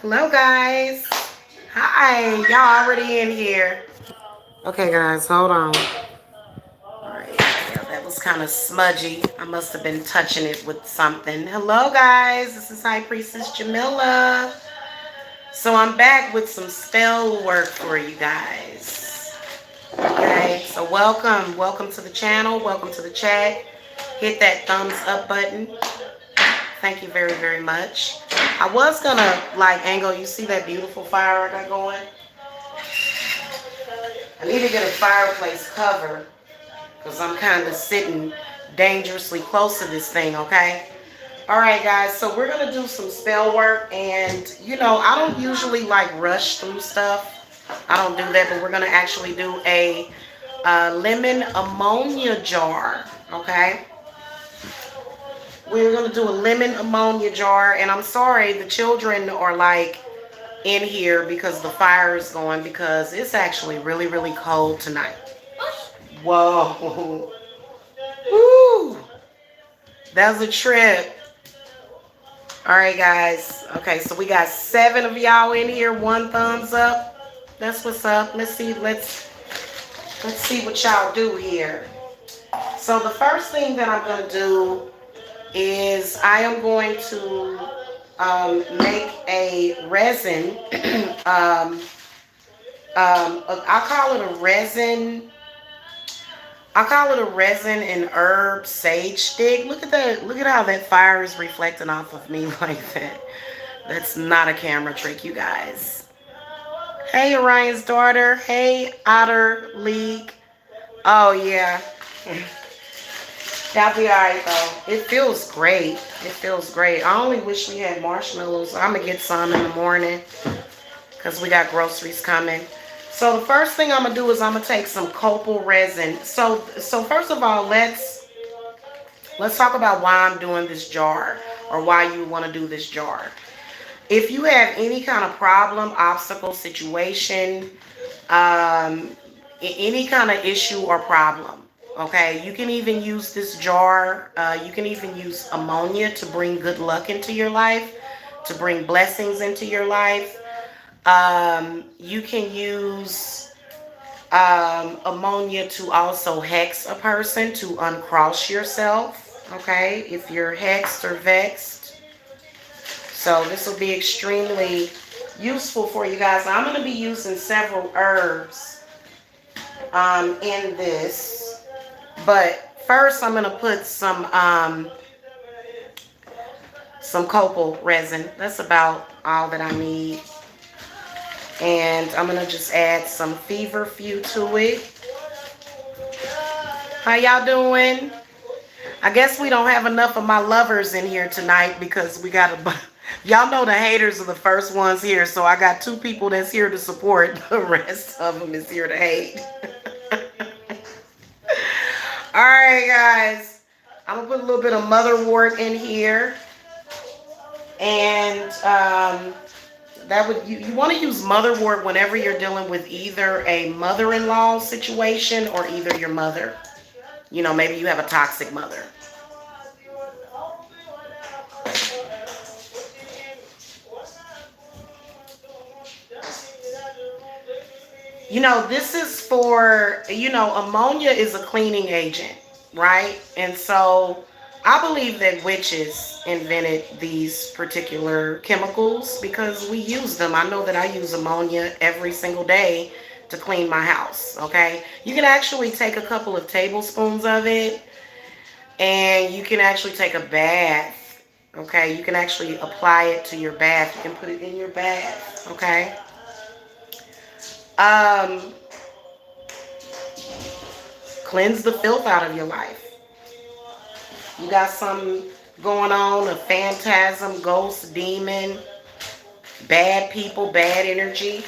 Hello, guys. Hi, y'all already in here. Okay, guys, hold on. All right, yeah, that was kind of smudgy. I must have been touching it with something. Hello, guys. This is High Priestess Jamila. So I'm back with some spell work for you guys. Okay, so welcome to the channel. Welcome to the chat. Hit that thumbs up button. Thank you very, very much. I was gonna angle. You see that beautiful fire I got going? I need to get a fireplace cover because I'm kind of sitting dangerously close to this thing, okay? All right, guys, so we're going to do some spell work. And, I don't usually rush through stuff. I don't do that, but we're going to actually do a lemon ammonia jar, okay? We're going to do a lemon ammonia jar. And I'm sorry, the children are in here because the fire is going because it's actually really, really cold tonight. Whoa. Woo. That was a trip. All right, guys. Okay, so we got 7 of y'all in here. 1 thumbs up. That's what's up. Let's see. Let's see what y'all do here. So the first thing that I'm going to do is I am going to make a resin. I'll call it a resin. I call it a resin and herb sage stick. Look at that. Look at how that fire is reflecting off of me like that. That's not a camera trick, you guys. Hey, Orion's daughter. Hey, Otter League. Oh, yeah. That'll be alright, though. It feels great. It feels great. I only wish we had marshmallows. I'm going to get some in the morning because we got groceries coming. So the first thing I'm going to do is I'm going to take some copal resin. So first of all, let's talk about why I'm doing this jar or why you want to do this jar. If you have any kind of problem, obstacle, situation, any kind of issue or problem, okay, you can even use this jar. You can even use ammonia to bring good luck into your life, to bring blessings into your life. You can use ammonia to also hex a person, to uncross yourself, okay, if you're hexed or vexed. So this will be extremely useful for you guys. I'm going to be using several herbs in this. But first I'm going to put some copal resin. That's about all that I need. And I'm going to just add some feverfew to it. How y'all doing? I guess we don't have enough of my lovers in here tonight because we got a... Y'all know the haters are the first ones here. So I got 2 people that's here to support. The rest of them is here to hate. Alright, guys. I'm going to put a little bit of motherwort in here. And... you want to use motherwort whenever you're dealing with either a mother-in-law situation or either your mother. Maybe you have a toxic mother. This is for, ammonia is a cleaning agent, right? And so I believe that witches invented these particular chemicals because we use them. I know that I use ammonia every single day to clean my house, okay? You can actually take a couple of tablespoons of it and you can actually take a bath, okay? You can actually apply it to your bath. You can put it in your bath, okay? Cleanse the filth out of your life. You got something going on, a phantasm, ghost, demon, bad people, bad energy.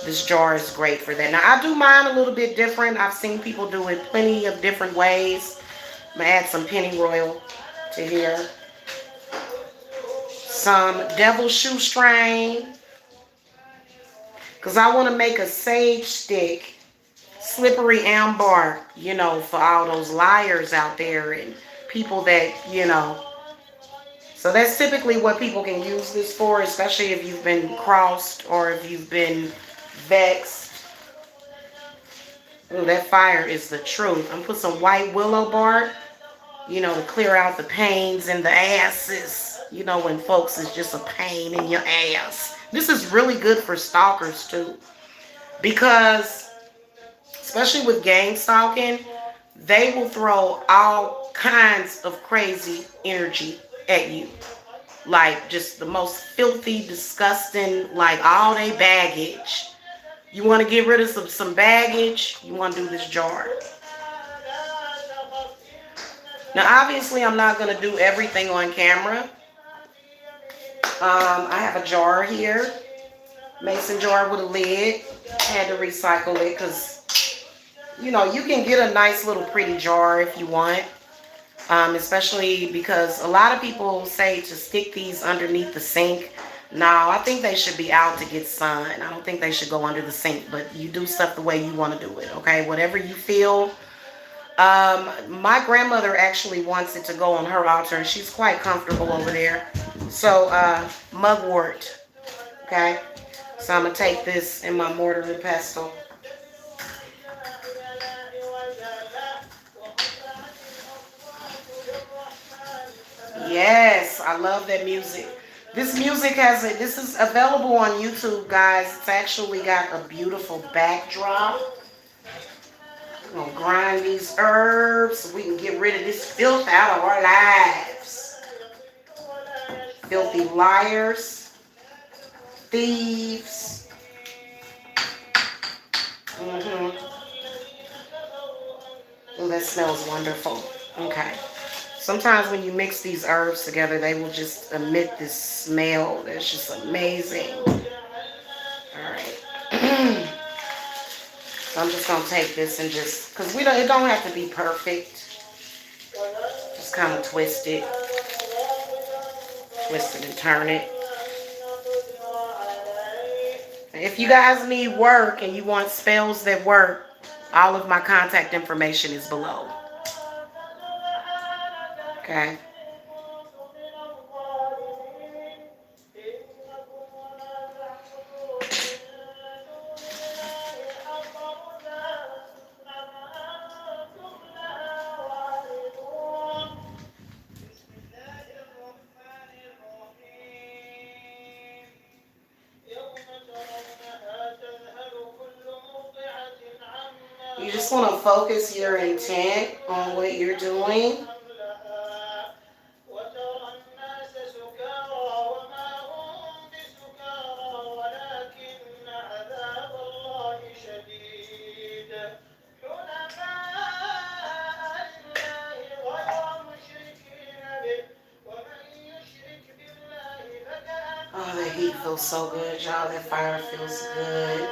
This jar is great for that. Now, I do mine a little bit different. I've seen people do it plenty of different ways. I'm going to add some pennyroyal to here. Some devil shoestring. Because I want to make a sage stick, slippery amber, for all those liars out there and people that, So that's typically what people can use this for, especially if you've been crossed or if you've been vexed. Ooh, that fire is the truth. I'm gonna put some white willow bark, to clear out the pains in the asses. When folks is just a pain in your ass. This is really good for stalkers too. Because, especially with gang stalking, they will throw all kinds of crazy energy at you. Like just the most filthy, disgusting, like all they baggage. You want to get rid of some baggage, you want to do this jar. Now, obviously, I'm not going to do everything on camera. I have a jar here, mason jar with a lid. I had to recycle it because, you can get a nice little pretty jar if you want. Especially because a lot of people say to stick these underneath the sink. No, I think they should be out to get sun. I don't think they should go under the sink, but you do stuff the way you want to do it, okay? Whatever you feel. My grandmother actually wants it to go on her altar, and she's quite comfortable over there. So, mugwort, okay? So I'm going to take this in my mortar and pestle. Yes, I love that music. This music this is available on YouTube, guys. It's actually got a beautiful backdrop. We're going to grind these herbs so we can get rid of this filth out of our lives. Filthy liars, thieves. Oh, that smells wonderful. Okay. Sometimes when you mix these herbs together, they will just emit this smell that's just amazing. All right. So I'm just gonna take this and because it don't have to be perfect. Just kind of twist it and turn it. If you guys need work and you want spells that work, all of my contact information is below. Okay. You just want to focus your intent on what you're doing. Oh, that heat feels so good, y'all. That fire feels good.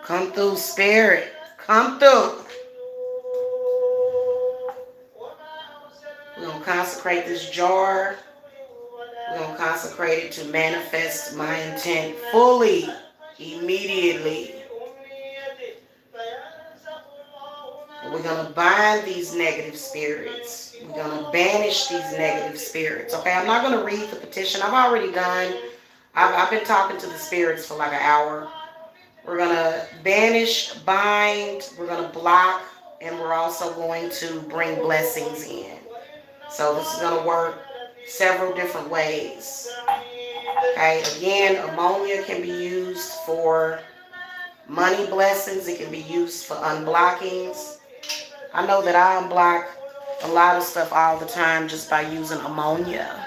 Come through, spirit. Come through. We're going to consecrate this jar. We're going to consecrate it to manifest my intent fully, immediately. We're going to bind these negative spirits. We're going to banish these negative spirits. Okay, I'm not going to read the petition. I've already done. I've been talking to the spirits for like an hour. We're going to banish, bind, we're going to block, and we're also going to bring blessings in. So this is going to work several different ways. Okay, again, ammonia can be used for money blessings. It can be used for unblockings. I know that I unblock a lot of stuff all the time just by using ammonia.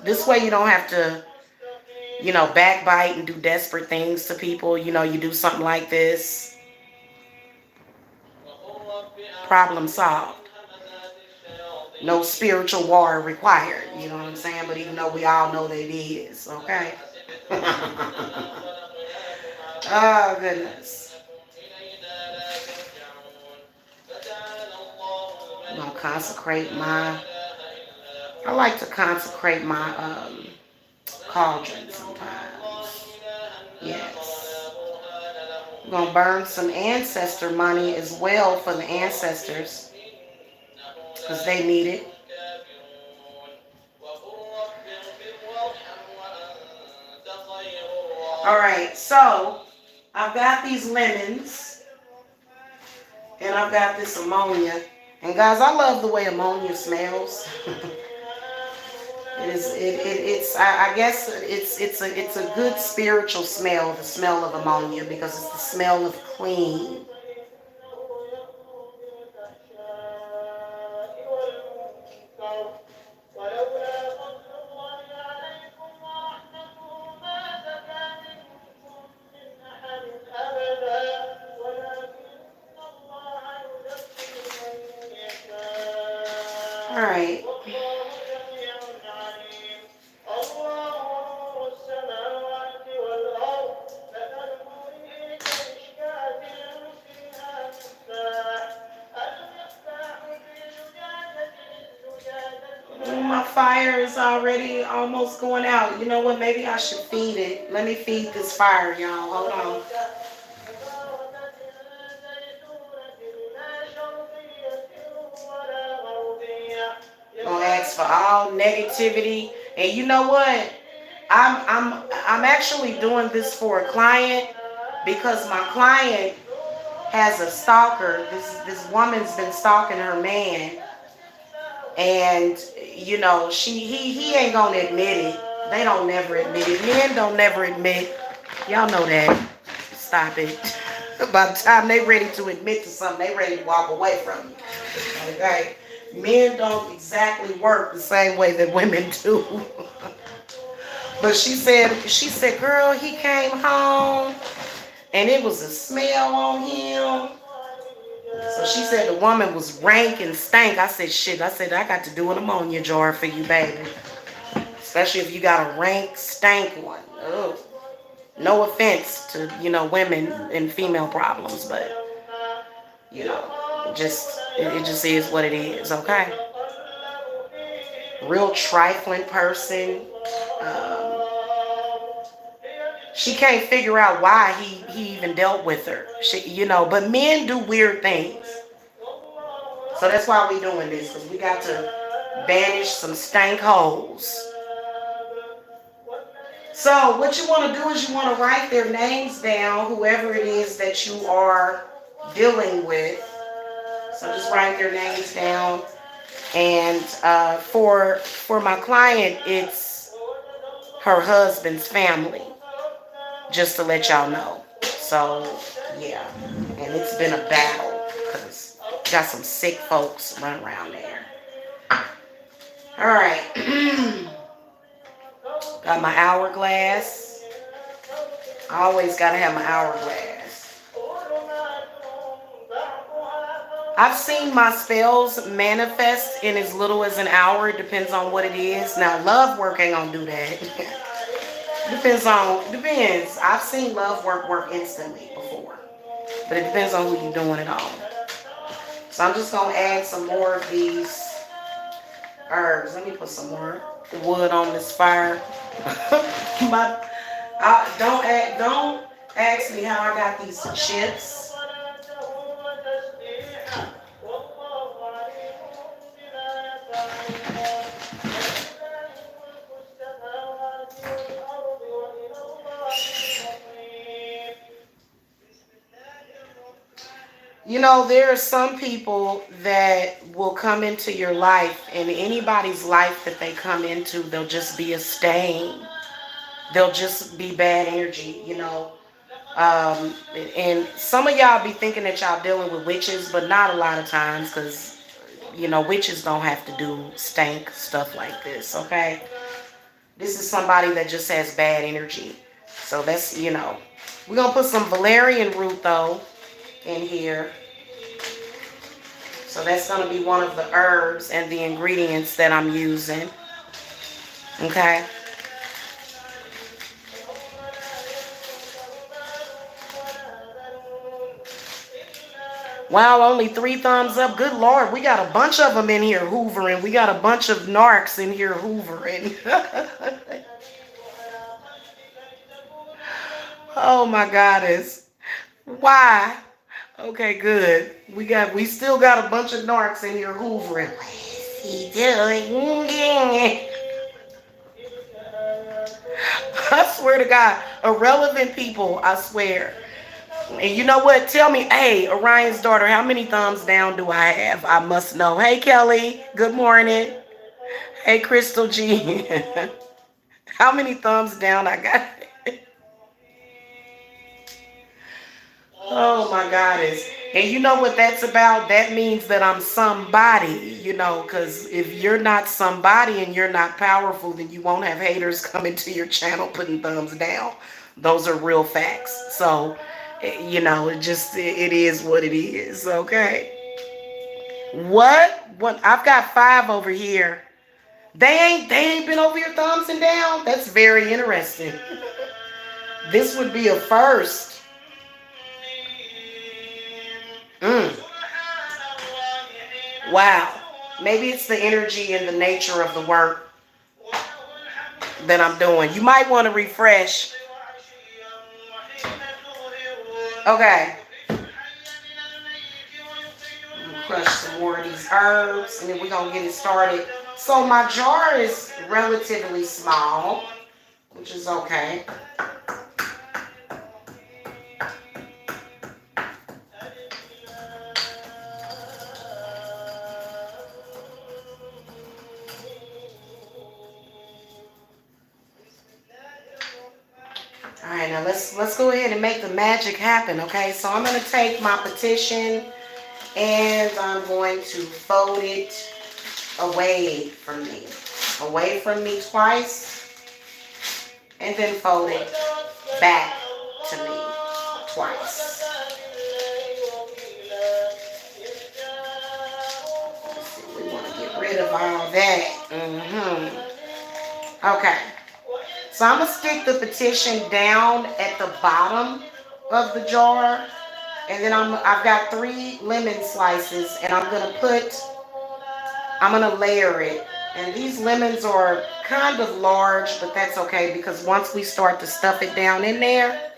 This way you don't have to backbite and do desperate things to people. You do something like this. Problem solved. No spiritual war required. You know what I'm saying? But even though we all know that it is, okay? Oh, goodness. I'm going to consecrate my... I like to consecrate my cauldron sometimes. Yes. I'm going to burn some ancestor money as well for the ancestors, because they need it. All right, so I've got these lemons, and I've got this ammonia. And guys, I love the way ammonia smells. I guess it's a good spiritual smell, the smell of ammonia, because it's the smell of clean. All right. My fire is already almost going out. You know what? Maybe I should feed it. Let me feed this fire, y'all. Hold on. Gonna ask for all negativity. And you know what? I'm actually doing this for a client, because my client has a stalker. This woman's been stalking her man, and you know he ain't gonna admit it. They don't never admit it. Men don't never admit. Y'all know that. Stop it. By the time they ready to admit to something, they ready to walk away from you. Okay? Men don't exactly work the same way that women do. But she said, girl, he came home and it was a smell on him. So she said the woman was rank and stank. I said, shit. I said, I got to do an ammonia jar for you, baby. Especially if you got a rank, stank one. Ugh. No offense to, women and female problems, but, it just is what it is, okay? Real trifling person. She can't figure out why he even dealt with her. But men do weird things. So that's why we doing this, because we got to banish some stank holes. So what you want to do is you want to write their names down, whoever it is that you are dealing with. So just write their names down. And for my client, it's her husband's family, just to let y'all know. So, yeah. And it's been a battle, because got some sick folks running around there. All right. Got my hourglass. I always got to have my hourglass. I've seen my spells manifest in as little as an hour. It depends on what it is. Now, love work ain't going to do that. Depends. I've seen love work instantly before. But it depends on who you're doing it on. So I'm just going to add some more of these herbs. Let me put some more wood on this fire. Don't ask me how I got these chips. There are some people that will come into your life, and anybody's life that they come into, they'll just be a stain. They'll just be bad energy, And some of y'all be thinking that y'all dealing with witches, but not a lot of times, because, witches don't have to do stank stuff like this, okay? This is somebody that just has bad energy. So that's, we're going to put some valerian root, though, in here. So that's going to be one of the herbs and the ingredients that I'm using. Okay. Wow, only 3 thumbs up. Good Lord, we got a bunch of them in here hoovering. We got a bunch of narcs in here hoovering. Oh my goddess. Why? Okay, good. We still got a bunch of narcs in here hoovering. What's he doing? I swear to God, irrelevant people, I swear. And you know what? Tell me, hey, Orion's daughter, how many thumbs down do I have? I must know. Hey, Kelly, good morning. Hey, Crystal G. How many thumbs down I got? Oh my goddess. And you know what that's about? That means that I'm somebody, because if you're not somebody and you're not powerful, then you won't have haters coming to your channel putting thumbs down. Those are real facts. So, it is what it is, okay? What? I've got 5 over here. They ain't been over your thumbs and down. That's very interesting. This would be a first. Mm. Wow. Maybe it's the energy and the nature of the work that I'm doing. You might want to refresh. Okay. I'm gonna crush some more of these herbs and then we're gonna get it started. So my jar is relatively small, which is okay. All right, now let's go ahead and make the magic happen, okay? So I'm going to take my petition and I'm going to fold it away from me twice, and then fold it back to me twice. Let's see, we want to get rid of all that. Okay. So I'm going to stick the petition down at the bottom of the jar. And then I've got 3 lemon slices and I'm going to layer it. And these lemons are kind of large, but that's okay because once we start to stuff it down in there,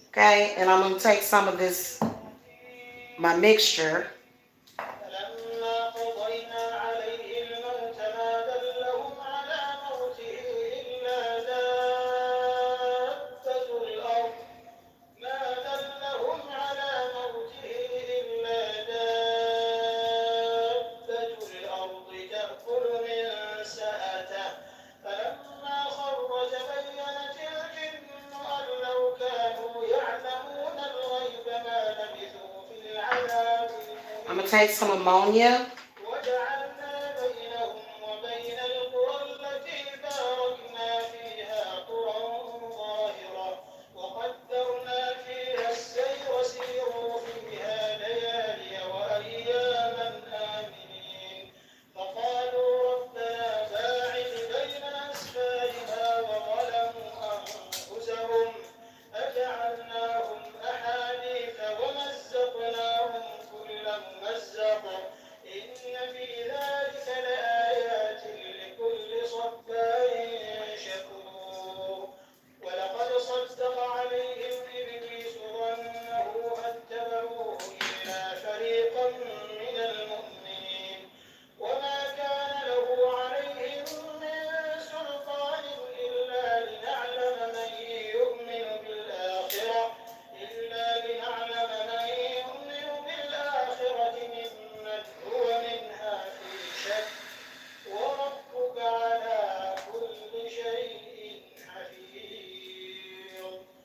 okay, and I'm going to take some of my mixture. I'm going to take some ammonia.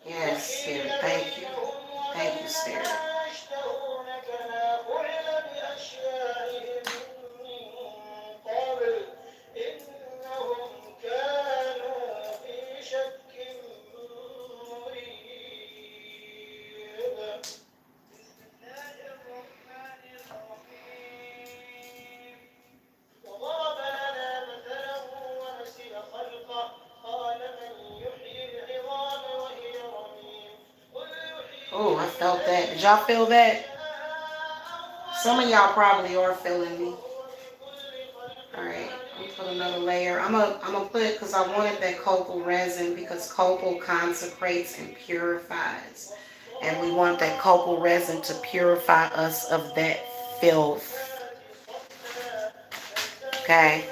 Yes, Spirit. Thank you. Thank you, Spirit. Oh, I felt that. Did y'all feel that? Some of y'all probably are feeling me. All right, I'm gonna put another layer. I'm gonna put, because I wanted that copal resin, because copal consecrates and purifies, and we want that copal resin to purify us of that filth. Okay.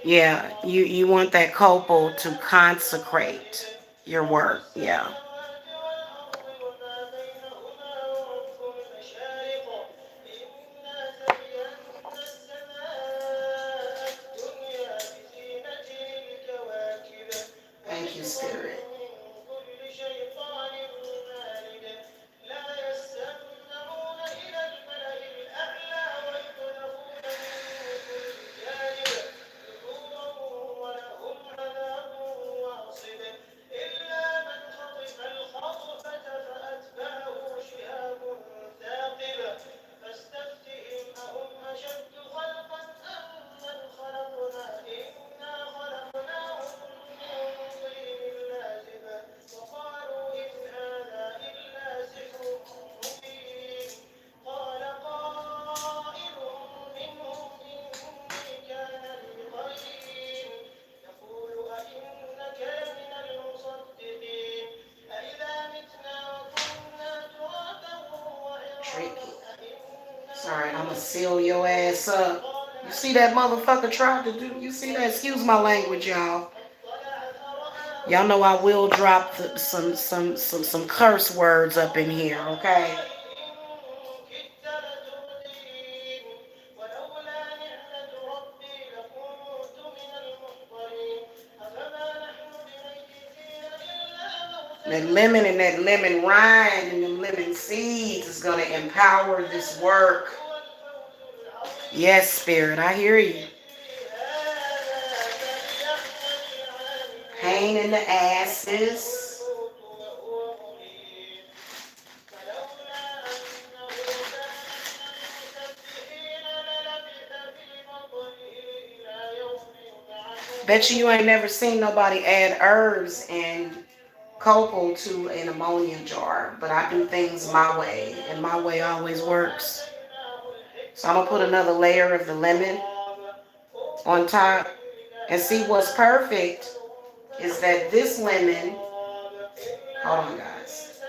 Yeah, you want that copal to consecrate your work. Yeah. Thank you, Spirit. Tricky. Sorry, I'm gonna seal your ass up. You see that motherfucker tried to do? You see that? Excuse my language, y'all. Y'all know I will drop some curse words up in here, okay? That lemon and that lemon rind and them lemon seeds is gonna empower this work. Yes, Spirit, I hear you. Pain in the asses. Bet you ain't never seen nobody add herbs and copal to an ammonia jar, but I do things my way, and my way always works. So I'm gonna put another layer of the lemon on top, and see what's perfect is that this lemon, hold on guys,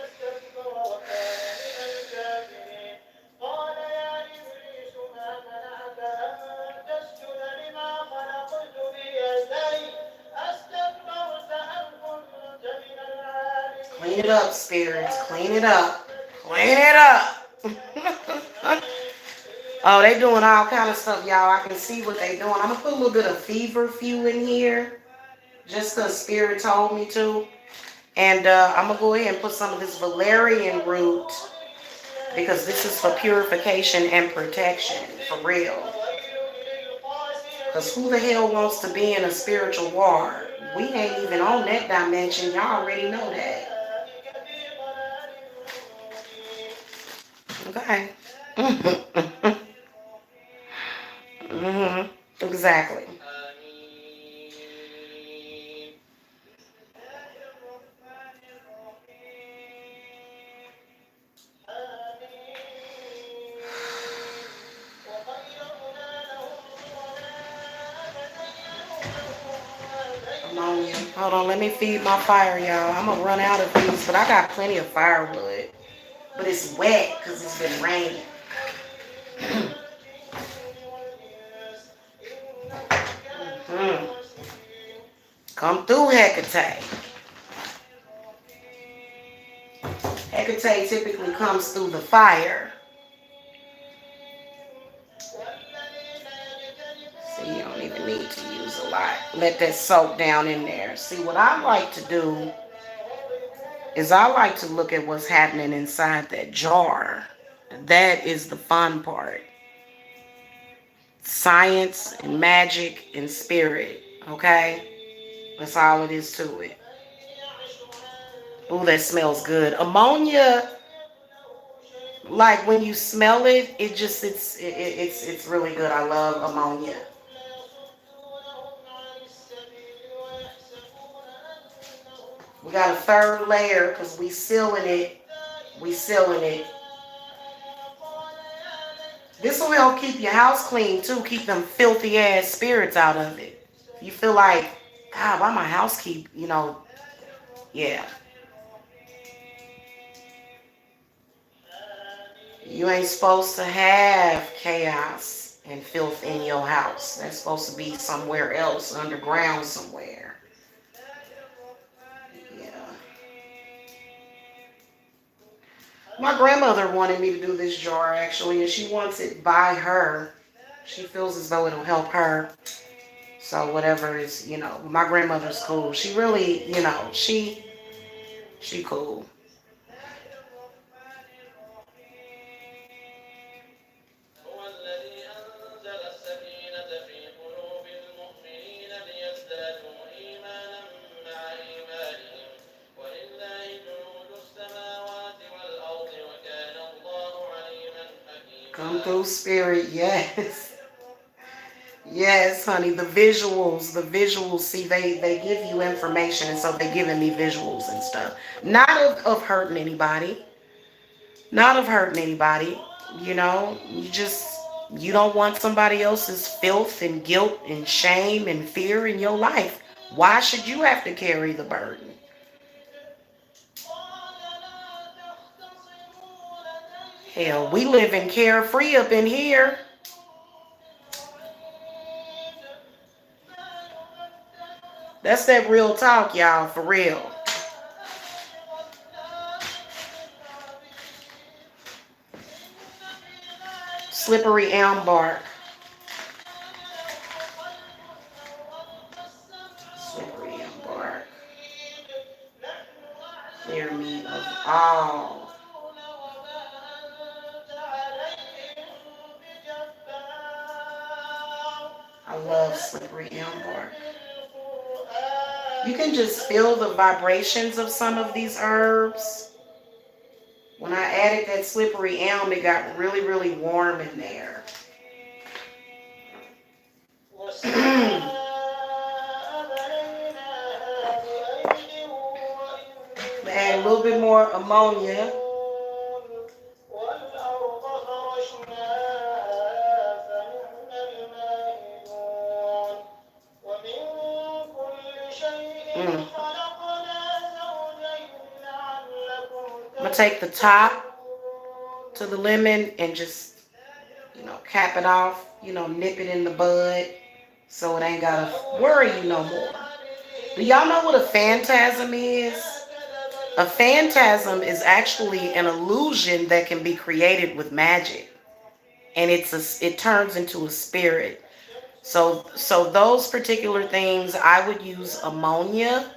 clean it up, spirits, clean it up, clean it up. Oh, they doing all kind of stuff, y'all. I can see what they doing. I'm gonna put a little bit of feverfew in here, just because Spirit told me to. And I'm gonna go ahead and put some of this valerian root, because this is for purification and protection, for real. Because who the hell wants to be in a spiritual war? We ain't even on that dimension. Y'all already know that. Okay. Exactly. Ammonia. Hold on, let me feed my fire, y'all. I'm gonna run out of these, but I got plenty of firewood. But it's wet because it's been raining. Come through, Hecate. Hecate typically comes through the fire. See, you don't even need to use a lot. Let that soak down in there. See, what I like to do is I like to look at what's happening inside that jar. That is the fun part. Science and magic and spirit. Okay? That's all it is to it. Ooh, that smells good. Ammonia, like when you smell it, it's really good. I love ammonia. We got a third layer because we sealing it. We sealing it. This will help keep your house clean too. Keep them filthy ass spirits out of it. You feel like, God, why my house keep, yeah. You ain't supposed to have chaos and filth in your house. That's supposed to be somewhere else, underground somewhere. Yeah. My grandmother wanted me to do this jar actually, and she wants it by her. She feels as though it'll help her. So whatever is, my grandmother's cool. She really, she cool. Come through, spirit, yes. Yes, honey, the visuals, see, they give you information, and so they giving me visuals and stuff. Not of hurting anybody. Not of hurting anybody. You don't want somebody else's filth and guilt and shame and fear in your life. Why should you have to carry the burden? Hell, we live in carefree up in here. That's that real talk, y'all, for real. Slippery elm bark. Slippery elm bark. Clear me of all. I love slippery elm bark. You can just feel the vibrations of some of these herbs. When I added that slippery elm, it got really, really warm in there. Add a little bit more ammonia. I'm going to take the top to the lemon and just, cap it off, nip it in the bud so it ain't got to worry you no more. Do y'all know what a phantasm is? A phantasm is actually an illusion that can be created with magic. And it turns into a spirit. So those particular things, I would use ammonia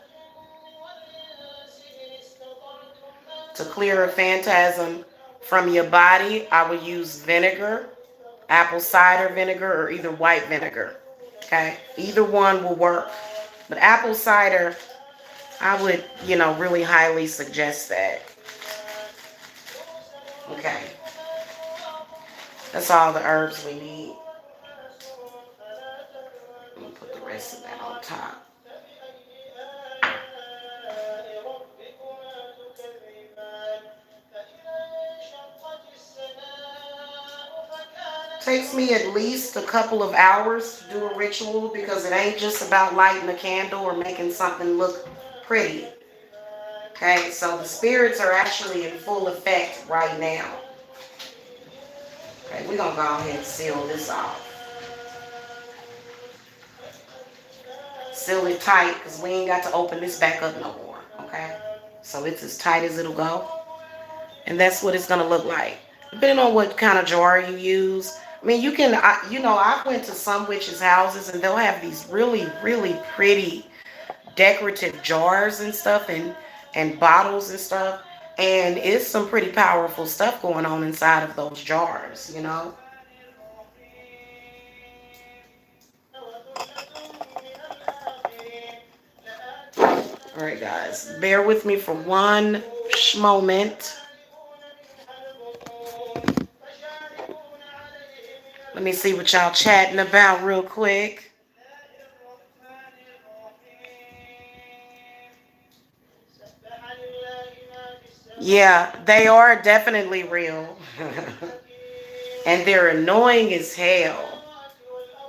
to clear a phantasm from your body. I would use vinegar, apple cider vinegar, or either white vinegar. Okay? Either one will work. But apple cider, I would, really highly suggest that. Okay. That's all the herbs we need. I'm going to put the rest of that on top. Takes me at least a couple of hours to do a ritual because it ain't just about lighting a candle or making something look pretty. Okay, so the spirits are actually in full effect right now. Okay, we're going to go ahead and seal this off. Seal it tight because we ain't got to open this back up no more. Okay, so it's as tight as it'll go. And that's what it's going to look like. Depending on what kind of jar you use. I mean, I went to some witches' houses and they'll have these really, really pretty decorative jars and stuff and bottles and stuff. And it's some pretty powerful stuff going on inside of those jars. All right, guys. Bear with me for one moment. Let me see what y'all chatting about real quick. Yeah, they are definitely real. And they're annoying as hell.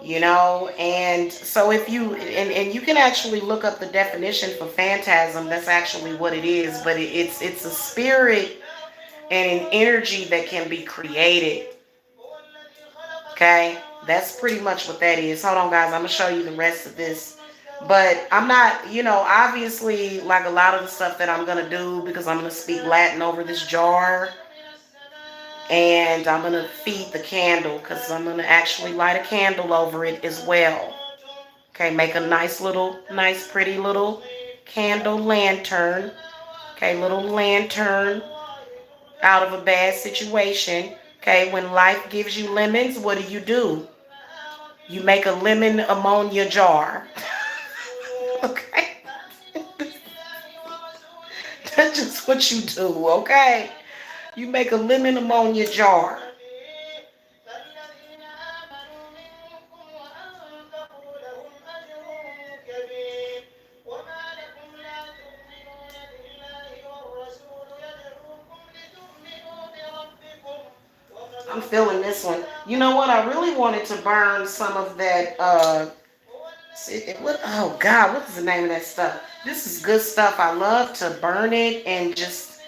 And so if you and you can actually look up the definition for phantasm. That's actually what it is, but it's a spirit and an energy that can be created. Okay, that's pretty much what that is. Hold on, guys, I'm gonna show you the rest of this. But I'm not, obviously, like a lot of the stuff that I'm gonna do, because I'm gonna speak Latin over this jar, and I'm gonna feed the candle, because I'm gonna actually light a candle over it as well. Okay, make a nice, pretty little candle lantern. Okay, little lantern out of a bad situation. Okay, when life gives you lemons, what do? You make a lemon ammonia jar. Okay, that's just what you do. Okay, you make a lemon ammonia jar. I'm feeling this one. You know what? I really wanted to burn some of that. Oh God, what is the name of that stuff? This is good stuff. I love to burn it and just,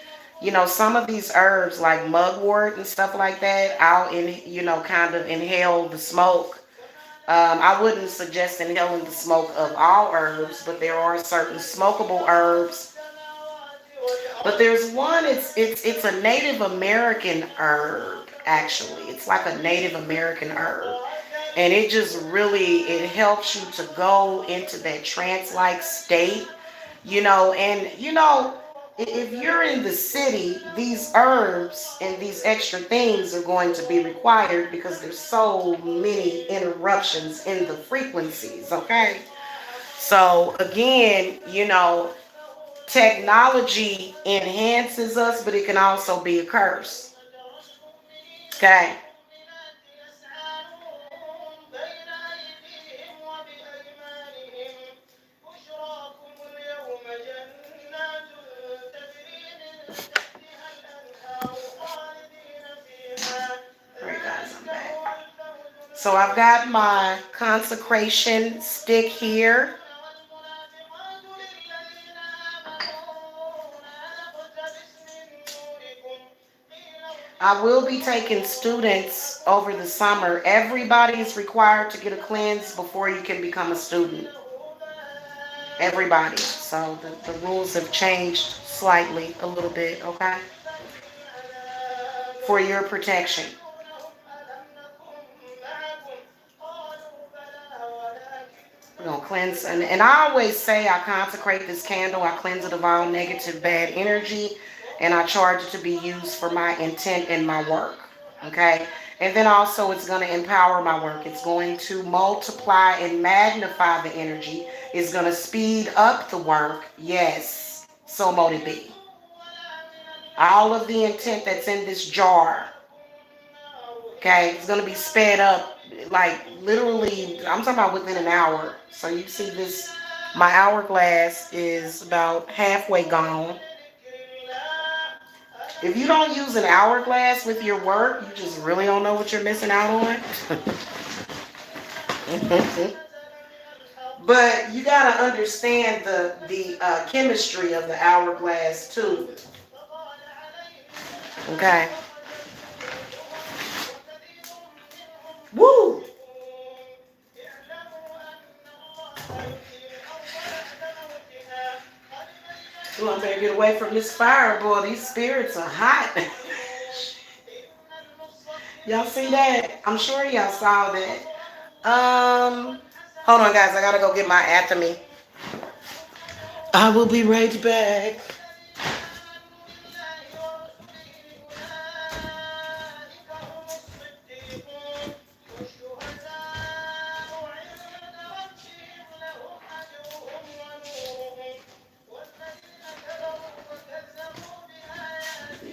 some of these herbs like mugwort and stuff like that. Kind of inhale the smoke. I wouldn't suggest inhaling the smoke of all herbs, but there are certain smokable herbs. But there's one. It's a Native American herb. Actually, it's like a Native American herb, and it just really it helps you to go into that trance-like state. If you're in the city, these herbs and these extra things are going to be required because there's so many interruptions in the frequencies. Okay, so again, technology enhances us, but it can also be a curse. Okay. All right, guys, I'm back. So I've got my consecration stick here. I will be taking students over the summer. Everybody is required to get a cleanse before you can become a student. Everybody. So the rules have changed slightly, a little bit, okay? For your protection. We're going to cleanse. And I always say I consecrate this candle. I cleanse it of all negative, bad energy. And I charge it to be used for my intent and my work. Okay? And then also it's going to empower my work. It's going to multiply and magnify the energy. It's going to speed up the work. Yes. So mote it be. All of the intent that's in this jar. Okay? It's going to be sped up. Like literally, I'm talking about within an hour. So you see this, my hourglass is about halfway gone. If you don't use an hourglass with your work, you just really don't know what you're missing out on. But you gotta understand the chemistry of the hourglass too. Okay. Woo! Ooh, I better get away from this fire, boy. These spirits are hot. Y'all see that? I'm sure y'all saw that. Hold on, guys. I gotta go get my atomy. I will be right back.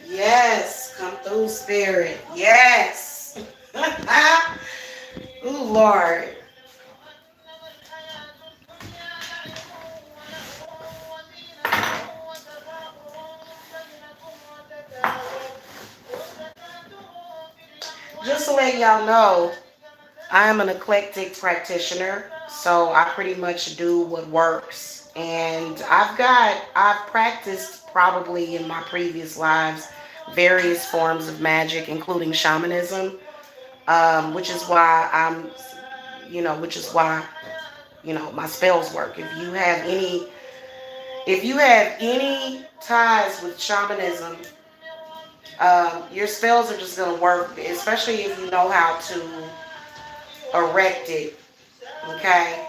Yes, come through, spirit. Yes. Ooh, Lord. just to let y'all know, I am an eclectic practitioner, so I pretty much do what works. And I've practiced probably in my previous lives various forms of magic, including shamanism, which is why which is why, my spells work. If you have any ties with shamanism, your spells are just going to work, especially if you know how to erect it. Okay?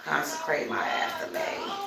Consecrate my aftermath.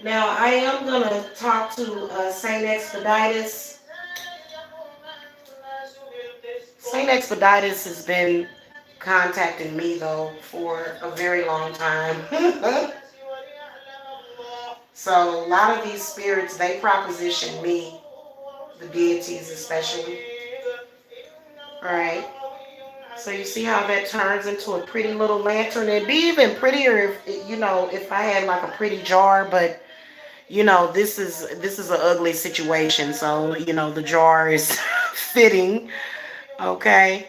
Now, I am going to talk to Saint Expeditus. Saint Expeditus has been contacting me, though, for a very long time. So, a lot of these spirits, they proposition me, the deities especially. All right. So you see how that turns into a pretty little lantern. It'd be even prettier if I had like a pretty jar, but this is an ugly situation, so the jar is fitting. Okay.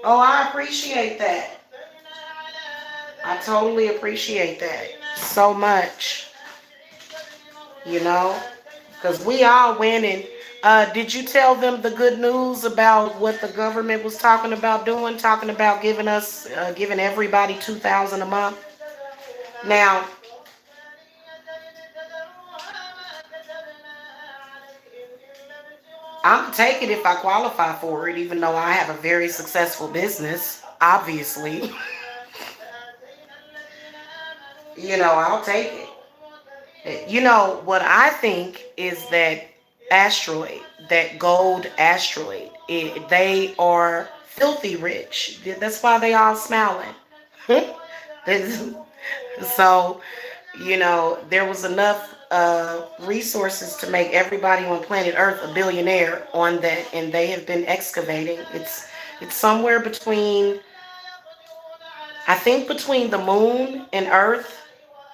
Oh, I appreciate that. I totally appreciate that so much. Because we all winning. Did you tell them the good news about what the government was talking about doing? Talking about giving everybody 2,000 a month. Now, I'm taking it if I qualify for it, even though I have a very successful business. Obviously, I'll take it. What I think is that that gold asteroid, they are filthy rich. That's why they all smiling. So, there was enough resources to make everybody on planet Earth a billionaire on that, and they have been excavating. It's somewhere between, I think, between the moon and Earth,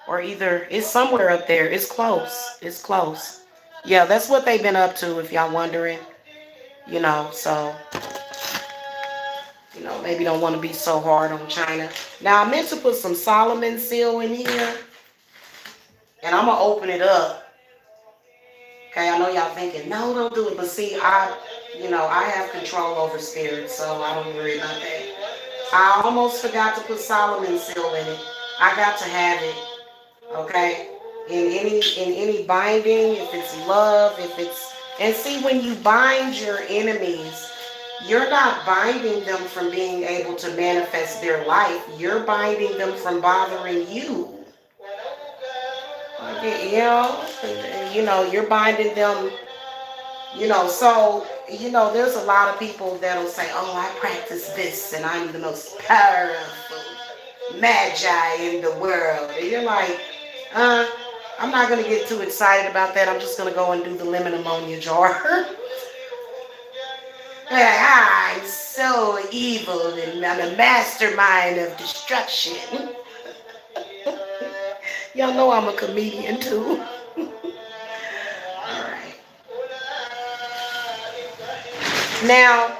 or either it's somewhere up there. It's close. It's close. Yeah, that's what they've been up to. If y'all wondering, so maybe don't want to be so hard on China. Now I meant to put some Solomon seal in here, and I'm gonna open it up. Okay, I know y'all thinking, no, don't do it. But see, I have control over spirits, so I don't worry about that. I almost forgot to put Solomon seal in it. I got to have it. Okay, in any binding, if it's love, if it's and see, when you bind your enemies, you're not binding them from being able to manifest their life. You're binding them from bothering you. Okay, you're binding them. So there's a lot of people that'll say, "Oh, I practice this, and I'm the most powerful magi in the world." And you're like, I'm not gonna get too excited about that. I'm just gonna go and do the lemon ammonia jar. I'm so evil, and I'm a mastermind of destruction. Y'all know I'm a comedian too. All right. Now,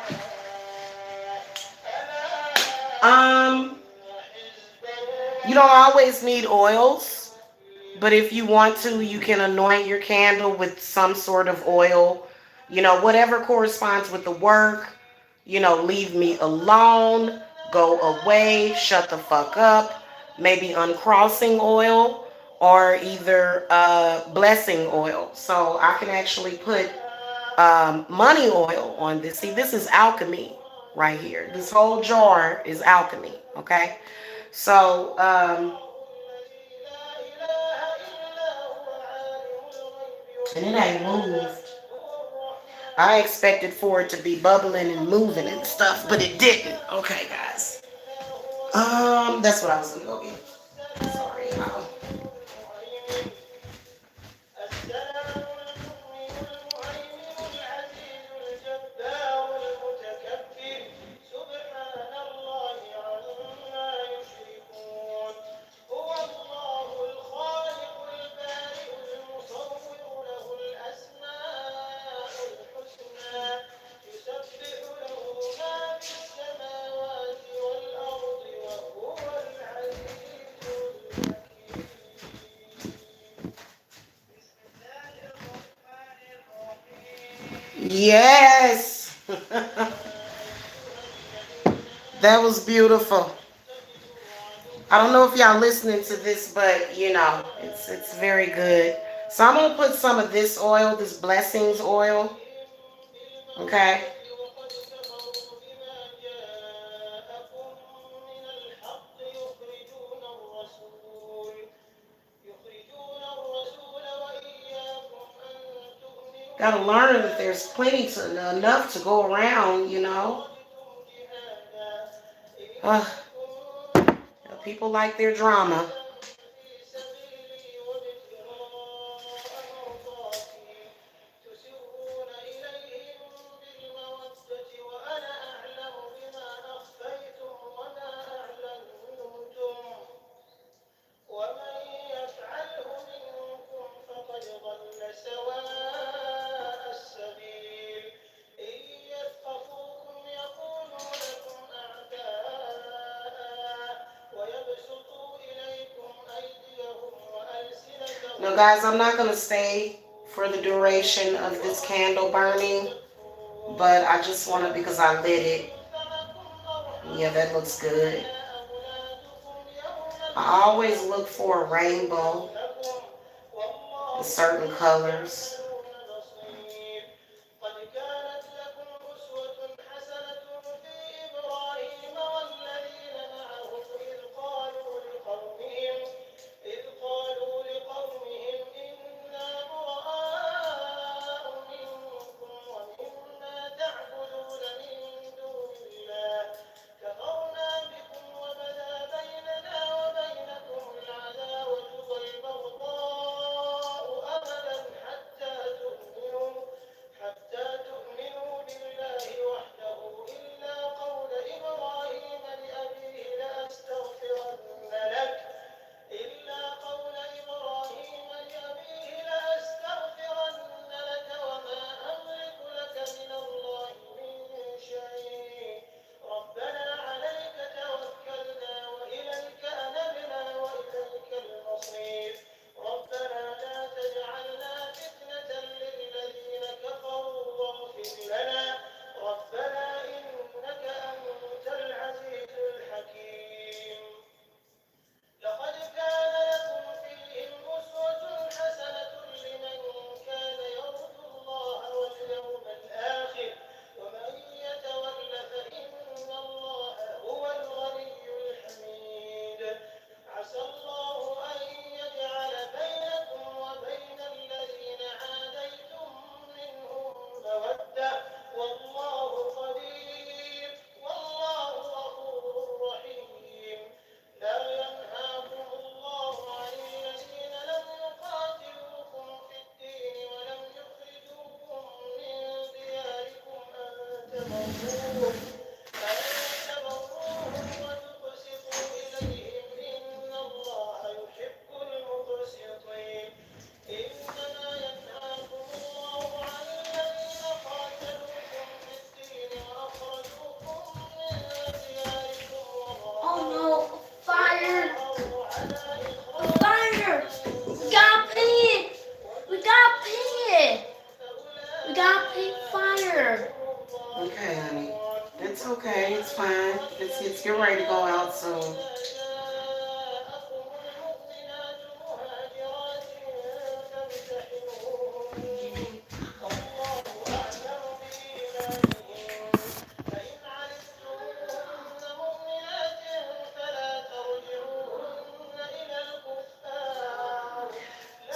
you don't always need oils, but if you want to, you can anoint your candle with some sort of oil. Whatever corresponds with the work, leave me alone, go away, shut the fuck up, maybe uncrossing oil or either blessing oil. So I can actually put money oil on this. See, this is alchemy right here. This whole jar is alchemy, okay? So, and it ain't moved. I expected for it to be bubbling and moving and stuff, but it didn't. Okay, guys. That's what I was gonna go get. Sorry, y'all. Yes. That was beautiful. I don't know if y'all listening to this, but it's very good. So I'm gonna put some of this oil, this blessings oil. Okay. Gotta learn that there's enough to go around. Uh, People like their drama. Now, guys, I'm not going to stay for the duration of this candle burning, but I just want to, because I lit it. Yeah, that looks good. I always look for a rainbow in certain colors. Get ready to go out soon.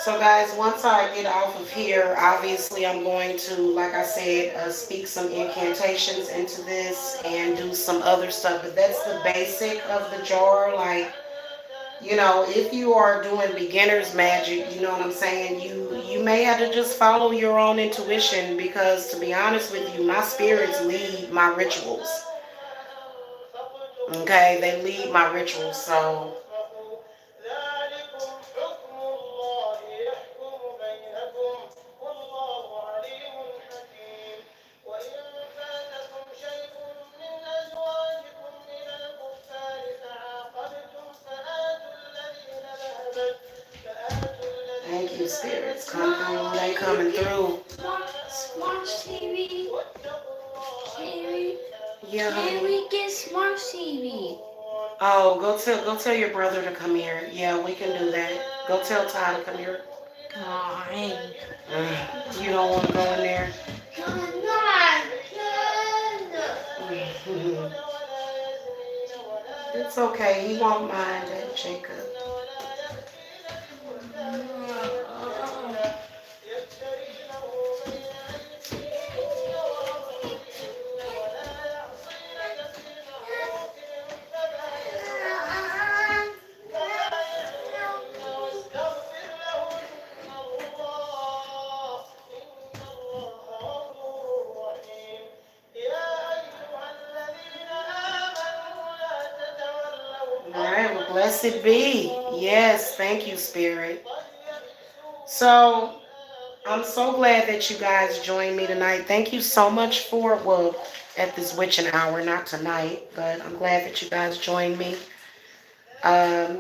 So, guys, once I get off of here, obviously I'm going to, like I said, speak some incantations into this and do some other stuff. But that's the basic of the jar. Like, if you are doing beginner's magic, you know what I'm saying? You may have to just follow your own intuition because, to be honest with you, my spirits lead my rituals. Okay, they lead my rituals. So thank you, spirits. Come through. They coming through. Smart TV. Yeah. Can we get smart TV? Oh, go tell your brother to come here. Yeah, we can do that. Go tell Ty to come here. Fine. You don't want to go in there. It's okay. He won't mind it, Jacob. All right, well, blessed be. Yes, thank you, Spirit. So, I'm so glad that you guys joined me tonight. Thank you so much well, at this witching hour, not tonight, but I'm glad that you guys joined me. Um,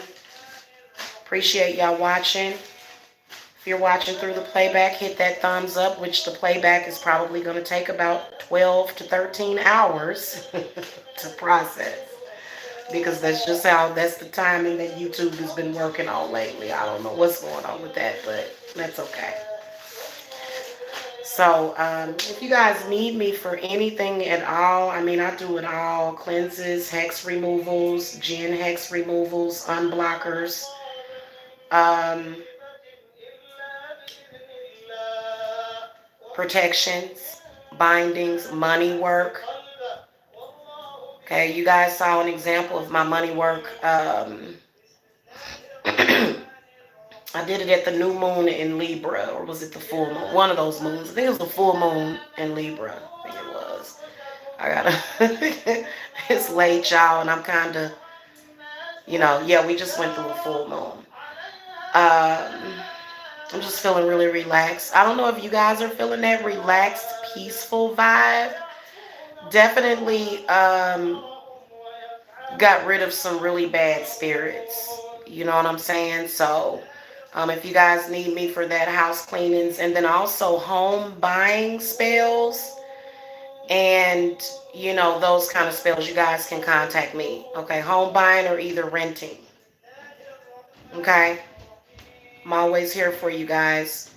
Appreciate y'all watching. If you're watching through the playback, hit that thumbs up, which the playback is probably going to take about 12 to 13 hours to process. Because that's the timing that YouTube has been working on lately. I don't know what's going on with that, but that's okay. So, if you guys need me for anything at all, I mean, I do it all. Cleanses, hex removals, gin hex removals, unblockers, um, protections, bindings, money work. Okay, you guys saw an example of my money work. I did it at the new moon in Libra, or was it the full moon? One of those moons. I think it was the full moon in Libra. I think it was. I gotta. It's late, y'all, and I'm kind of, yeah, we just went through a full moon. I'm just feeling really relaxed. I don't know if you guys are feeling that relaxed, peaceful vibe. Definitely got rid of some really bad spirits. You know what I'm saying? So, if you guys need me for that, house cleanings, and then also home buying spells, and those kind of spells, you guys can contact me. Okay, home buying or either renting. Okay, I'm always here for you guys.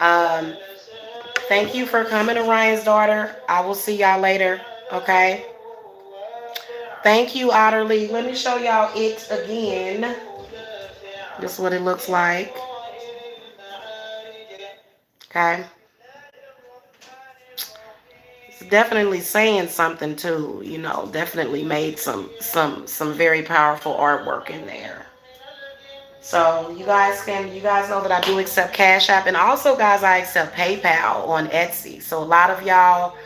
Um, Thank you for coming, Orion's daughter. I will see y'all later. Okay. Thank you, Otterly. Let me show y'all it again. This is what it looks like. Okay. It's definitely saying something too. Definitely made some very powerful artwork in there. So you guys know that I do accept Cashapp, and also, guys, I accept PayPal on Etsy. So a lot of y'all,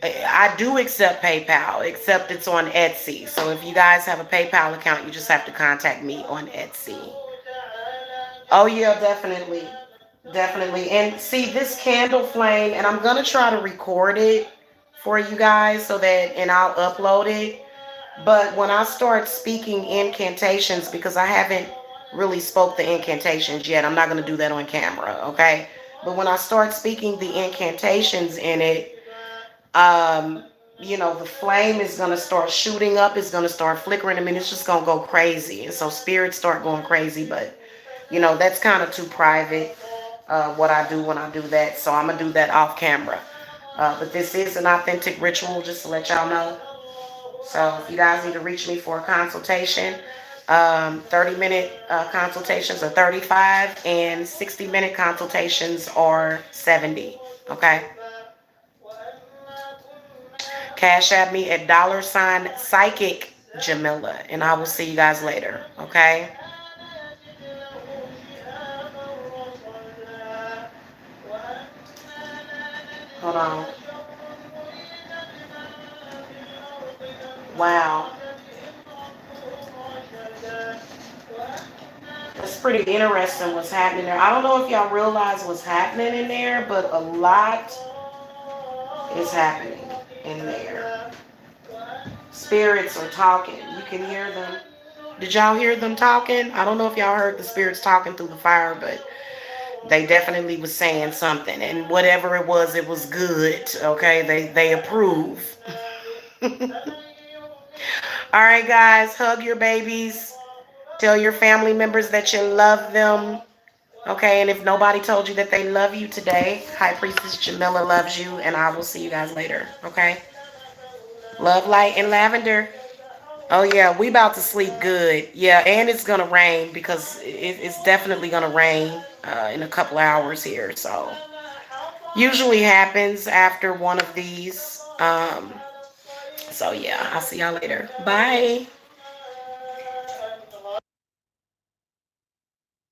I do accept PayPal, except it's on Etsy. So if you guys have a PayPal account, you just have to contact me on Etsy. Oh yeah, definitely. Definitely. And see this candle flame, and I'm gonna try to record it for you guys and I'll upload it. But when I start speaking incantations, because I haven't really spoke the incantations yet, I'm not gonna do that on camera, okay? But when I start speaking the incantations in it, um, the flame is going to start shooting up. It's going to start flickering. I mean, it's just going to go crazy. And so spirits start going crazy. But, that's kind of too private, what I do when I do that. So I'm going to do that off camera. But this is an authentic ritual, just to let y'all know. So if you guys need to reach me for a consultation, 30-minute consultations are 35 and 60-minute consultations are 70. Okay. Cash at me at $psychic Jamila, and I will see you guys later. Okay. Hold on. Wow. It's pretty interesting what's happening there. I don't know if y'all realize what's happening in there, but a lot is happening in there. Spirits are talking. You can hear them. Did y'all hear them talking? I don't know if y'all heard the spirits talking through the fire, but they definitely was saying something. And whatever it was good. Okay, they approve. All right, guys, hug your babies. Tell your family members that you love them. Okay, and if nobody told you that they love you today, High Priestess Jamila loves you, and I will see you guys later. Okay? Love, light, and lavender. Oh yeah, we about to sleep good. Yeah, and it's gonna rain because it's definitely gonna rain in a couple hours here. So usually happens after one of these. So yeah, I'll see y'all later. Bye.